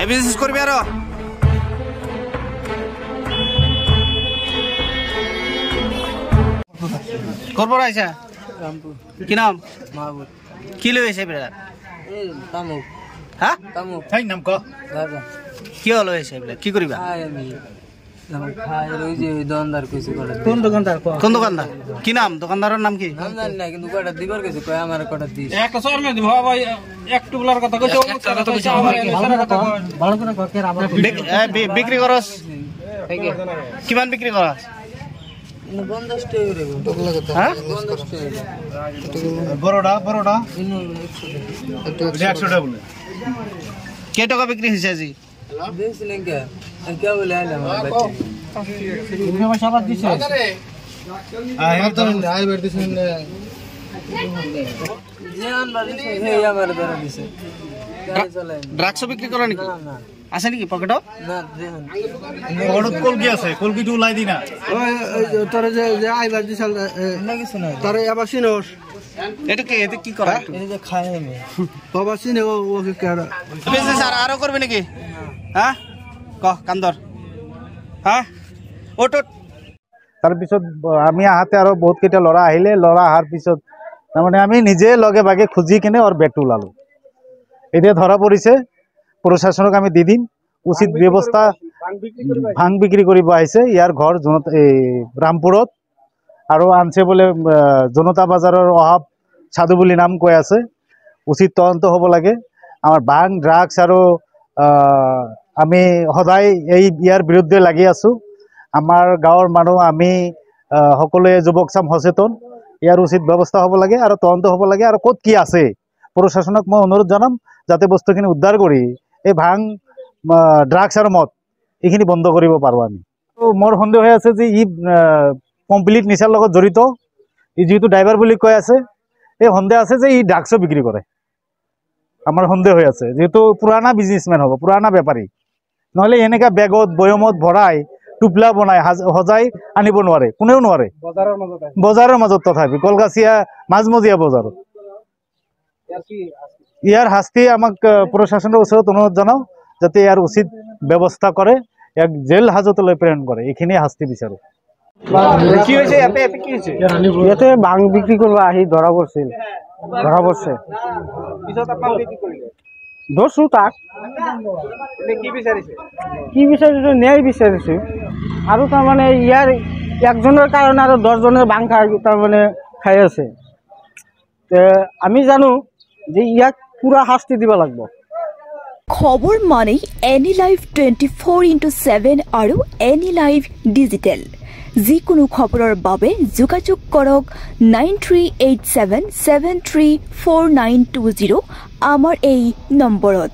এই বিজনেস করবি আর করবো আইসা কি নাম মাহবুব কি লইছে বেড়া এই তামুক হ্যাঁ তামুক তাই নাম ক দাদা কি হলো এসে বেড়া কি করিবা আমি খাই ওই যে দোকানদার কইছে কটা কোন দোকানদার কি নাম দোকানদারের নাম কি নাম জানি না কিন্তু কটা দিবার কইছে কয় আমার কটা দিস একটা সর মে দিব ভাই একটু বলার কথা কইছে অমুক কথা কইছে আমার এর কথা ভালো করে ককে আবার বিক্রি করস কিমান বিক্রি করস 50 টাকা রে টকলা কথা হ্যাঁ 50 টাকা বড়টা 100 টাকা বলে কে টাকা বিক্রি হইছে আজি देख लेंगे क्या बोले आले हमारे बच्चे ইনকে ভাষা বাদ দিছে আয় তো আই বের দিছেন जान बारी से हे हमारे द्वारा दिसे गाड़ी चलाए ড্রাগস বিক্রি করে নাকি ना ना আছে নাকি পকেট ना देन হলুদ কলকি আছে কলকি টু লাই দিনা তোরে যে আইবার দিছাল ना की सुना তোরে আবার চিনোস এটা কি করে ये जो खाए में বাবা চিনে ও কি করে বিজনেস আরো করবে নাকি হ্যাঁ ক কান্দর হ্যাঁ ওটো তাৰপিছত আমি আহাতে আৰু বহুত কেইটা ল'ৰা আহিলে ল'ৰা অহাৰ পিছত তাৰমানে আমি নিজে লগে ভাগে খুজি কিনে আৰু বেগটো ওলালোঁ এতিয়া ধৰা পৰিছে প্ৰশাসনক আমি দি দিম উচিত ব্যৱস্থা ভাং বিক্ৰী কৰিব আহিছে ইয়াৰ ঘৰ ৰামপুৰত আৰু আনছে বোলে জনতা বাজাৰৰ অহাব সাধু বুলি নাম কৈ আছে উচিত তদন্ত হ'ব লাগে আমাৰ ভাং ড্ৰাগছ আৰু আমি সদায় এই ইয়াৰ বিৰুদ্ধে লাগি আছোঁ আমাৰ গাঁৱৰ মানুহ আমি সকলোৱে যুৱক চাম সচেতন ইয়াৰ উচিত ব্যৱস্থা হ'ব লাগে আৰু তদন্ত হ'ব লাগে আৰু ক'ত কি আছে প্ৰশাসনক মই অনুৰোধ জনাম যাতে বস্তুখিনি উদ্ধাৰ কৰি এই ভাং ড্ৰাগছ আৰু মদ এইখিনি বন্ধ কৰিব পাৰোঁ আমি মোৰ সন্দেহ হৈ আছে যে ই কমপ্লিট নিচাৰ লগত জড়িত ই যিহেতু ড্ৰাইভাৰ বুলি কৈ আছে এই সন্দেহ আছে যে ই ড্ৰাগছো বিক্ৰী কৰে আমাৰ সন্দেহ হৈ আছে যেহেতু পুৰাণা বিজনেছমেন হ'ব পুৰাণা বেপাৰী নহ'লে এনেকুৱা বেগত বয়মত ভৰাই টুপলা বনাই সজাই আনিব নোৱাৰে কোনেও নোৱাৰে বজাৰৰ মাজত তথাপি কলগাছিয়া মাজমজিয়া বজাৰত ইয়াৰ শাস্তি আমাক প্ৰশাসনৰ ওচৰত অনুৰোধ জনাওঁ যাতে ইয়াৰ উচিত ব্যৱস্থা কৰে ইয়াক জেল হাজতলৈ প্ৰেৰণ কৰে এইখিনিয়ে শাস্তি বিচাৰোঁ কি হয়েছে এতে কি হয়েছে ইয়াতে ভাং বিক্ৰি কৰবা আহি ধৰা পড়ছে পিছত আপনাৰ বিক্ৰি কৰিলে ধৰছো তাক কি বিচাৰিছে কি বিচাৰিছো ন্যায় বিচাৰিছো আৰু তাৰমানে ইয়াৰ একজনেৰ কাৰণে আৰু 10 জনেৰ ভাং খাই তাৰমানে খাই আছে আমি জানো যে ইয়াক পুৰা শাস্তি দিব লাগিব খবৰ মানেই এনি লাইভ 24/7 আৰু এনি লাইভ ডিজিটেল যিকোনো খবৰৰ বাবে যোগাযোগ কৰক 9387734920 আমাৰ এই নম্বৰত।